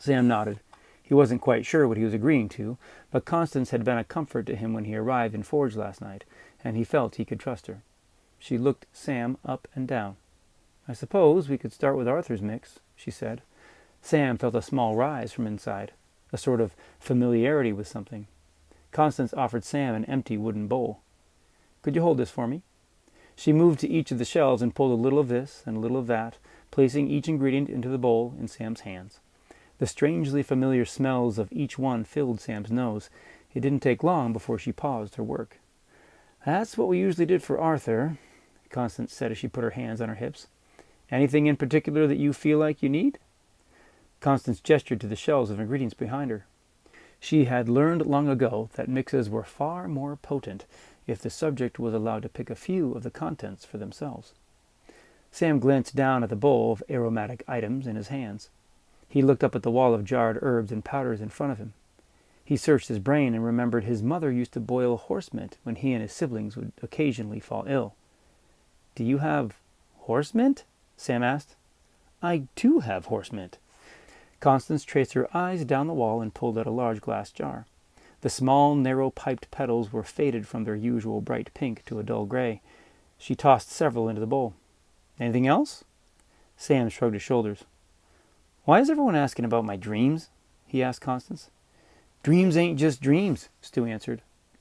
Sam nodded. He wasn't quite sure what he was agreeing to, but Constance had been a comfort to him when he arrived in Forge last night, and he felt he could trust her. She looked Sam up and down. "I suppose we could start with Arthur's mix," she said. Sam felt a small rise from inside, a sort of familiarity with something. Constance offered Sam an empty wooden bowl. "Could you hold this for me?" She moved to each of the shelves and pulled a little of this and a little of that, placing each ingredient into the bowl in Sam's hands. The strangely familiar smells of each one filled Sam's nose. It didn't take long before she paused her work. "That's what we usually did for Arthur," Constance said as she put her hands on her hips. "Anything in particular that you feel like you need?" Constance gestured to the shelves of ingredients behind her. She had learned long ago that mixes were far more potent if the subject was allowed to pick a few of the contents for themselves. Sam glanced down at the bowl of aromatic items in his hands. He looked up at the wall of jarred herbs and powders in front of him. He searched his brain and remembered his mother used to boil horse mint when he and his siblings would occasionally fall ill. "Do you have horse mint?" Sam asked. "I do have horse mint." Constance traced her eyes down the wall and pulled out a large glass jar. The small, narrow-piped petals were faded from their usual bright pink to a dull gray. She tossed several into the bowl. "Anything else?" Sam shrugged his shoulders. "Why is everyone asking about my dreams?" he asked Constance. "Dreams ain't just dreams," Stu answered.